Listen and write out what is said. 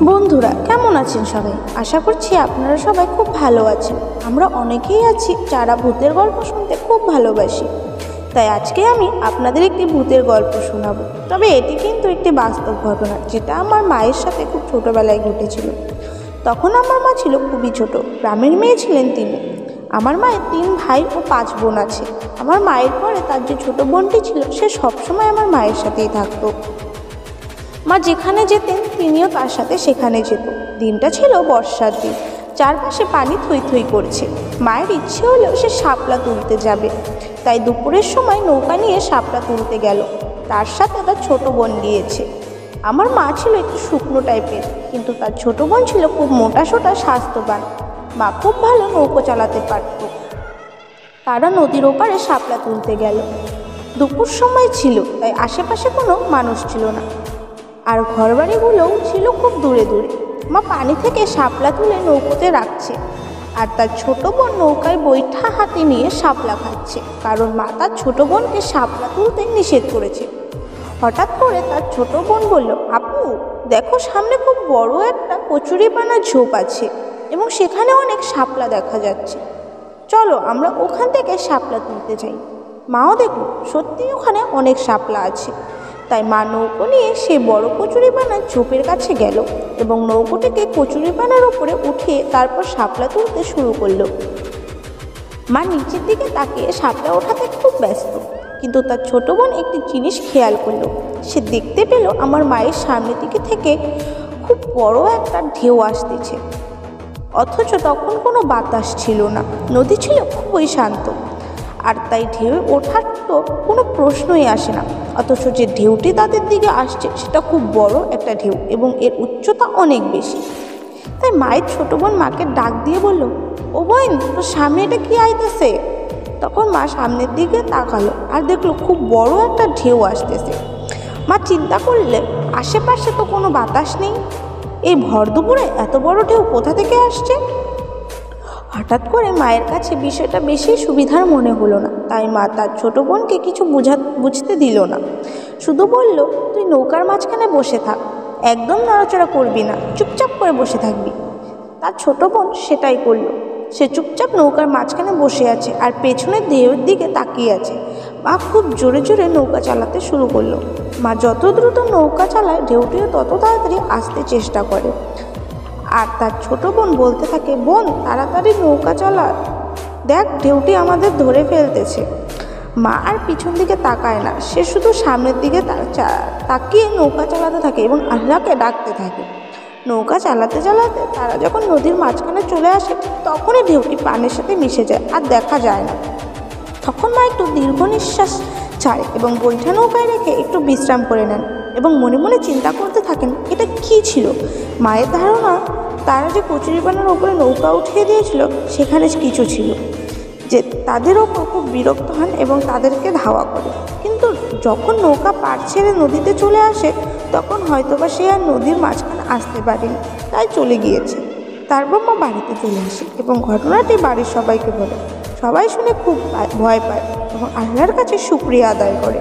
বন্ধুরা কেমন আছেন সবাই? আশা করছি আপনারা সবাই খুব ভালো আছেন। আমরা অনেকেই আছি যারা ভূতের গল্প শুনতে খুব ভালোবাসি। তাই আজকে আমি আপনাদের একটি ভূতের গল্প শোনাবো। তবে এটি কিন্তু একটি বাস্তব ঘটনা, যেটা আমার মায়ের সাথে খুব ছোটবেলায় ঘটেছিল। তখন আমার মা ছিল খুবই ছোট, গ্রামের মেয়ে ছিলেন তিনি। আমার মায়ের 3 ভাই ও 5 বোন আছে। আমার মায়ের পরে তার যে ছোট বোনটি ছিল, সে সবসময় আমার মায়ের সাথেই থাকতো। মা যেখানে যেতেন তিনিও তার সাথে সেখানে যেত। দিনটা ছিল বর্ষার দিন, চারপাশে পানি থই থই করছে। মায়ের ইচ্ছে হলো সে শাপলা তুলতে যাবে, তাই দুপুরের সময় নৌকা নিয়ে শাপলা তুলতে গেল। তার সাথে তার ছোট বোন গিয়েছে। আমার মা ছিল একটু শুকনো টাইপের, কিন্তু তার ছোট বোন ছিল খুব মোটাসোটা, স্বাস্থ্যবান। মা খুব ভালো নৌকো চালাতে পারত। তারা নদীর ওপারে শাপলা তুলতে গেল। দুপুর সময় ছিল, তাই আশেপাশে কোনো মানুষ ছিল না, আর ঘরবাড়িগুলোও ছিল খুব দূরে দূরে। মা পানি থেকে শাপলা তুলে নৌকোতে রাখছে, আর তার ছোট বোন নৌকায় বৈঠা হাতে নিয়ে শাপলা খাচ্ছে, কারণ মা তার ছোট বোনকে শাপলা তুলতে নিষেধ করেছে। হঠাৎ করে তার ছোট বোন বলল, আপু দেখো, সামনে খুব বড় একটা কচুরিপানার ঝোপ আছে এবং সেখানে অনেক শাপলা দেখা যাচ্ছে। চলো আমরা ওখান থেকে শাপলা তুলতে যাই। মাও দেখল সত্যিই ওখানে অনেক শাপলা আছে। তাই মা নৌকো নিয়ে সে বড় কচুরিপানার ঝোপের কাছে গেল এবং নৌকোটিকে কচুরিপানার ওপরে উঠিয়ে তারপর শাপলা তুলতে শুরু করলো। মা নিচের দিকে তাকিয়ে শাপলা ওঠাতে খুব ব্যস্ত, কিন্তু তার ছোট বোন একটি জিনিস খেয়াল করলো। সে দেখতে পেল আমার মায়ের সামনের দিকে থেকে খুব বড় একটা ঢেউ আসতেছে, অথচ তখন কোনো বাতাস ছিল না। নদী ছিল খুবই শান্ত, আর তাই ঢেউ ওঠার তো কোনো প্রশ্নই আসে না। অথচ যে ঢেউটি তাদের দিকে আসছে সেটা খুব বড় একটা ঢেউ এবং এর উচ্চতা অনেক বেশি। তাই মায়ের ছোট বোন মাকে ডাক দিয়ে বলল, ও বোন, তোর সামনে এটা কি আইতেছে? তখন মা সামনের দিকে তাকালো আর দেখলো খুব বড় একটা ঢেউ আসতেছে। মা চিন্তা করলে, আশেপাশে তো কোনো বাতাস নেই, এই ভর দুপুরে এত বড় ঢেউ কোথা থেকে আসছে? হঠাৎ করে মায়ের কাছে বিষয়টা বেশি সুবিধার মনে হলো না, তাই মা তার ছোট বোনকে কিছু বুঝতে দিল না। শুধু বলল, তুই নৌকার মাঝখানে বসে থাক, একদম নড়াচড়া করবি না, চুপচাপ করে বসে থাকবি। তার ছোট বোন সেটাই করলো। সে চুপচাপ নৌকার মাঝখানে বসে আছে আর পেছনের ঢেউয়ের দিকে তাকিয়ে আছে। মা খুব জোরে জোরে নৌকা চালাতে শুরু করলো। মা যত দ্রুত নৌকা চালায়, ঢেউটিও তত তাড়াতাড়ি আসতে চেষ্টা করে। আর তার ছোট বোন বলতে থাকে, বোন তাড়াতাড়ি নৌকা চালা, দেখ ঢেউটি আমাদের ধরে ফেলতেছে। মা আর পিছন দিকে তাকায় না, সে শুধু সামনের দিকে তাকিয়ে নৌকা চালাতে থাকে এবং আল্লাহকে ডাকতে থাকে। নৌকা চালাতে চালাতে তারা যখন নদীর মাঝখানে চলে আসে, তখনই ঢেউটি পানির সাথে মিশে যায় আর দেখা যায় না। তখন মা একটু দীর্ঘ নিঃশ্বাস ছাড়ে এবং বৈঠা নৌকায় রেখে একটু বিশ্রাম করে নেন এবং মনে মনে চিন্তা করতে থাকেন, এটা কি ছিল। মায়ের ধারণা, তারা যে কচুরিপানার ওপরে নৌকা উঠিয়ে দিয়েছিল, সেখানে কিছু ছিল যে তাদের ওপর খুব বিরক্ত হন এবং তাদেরকে ধাওয়া করে। কিন্তু যখন নৌকা পাড় ছেড়ে নদীতে চলে আসে, তখন হয়তোবা সে আর নদীর মাঝখানে আসতে পারেনি, তাই চলে গিয়েছে। তারপর মা বাড়িতে চলে আসে এবং ঘটনাটি বাড়ির সবাইকে বলে। সবাই শুনে খুব ভয় পায় এবং আল্লাহর কাছে শুকরিয়া আদায় করে।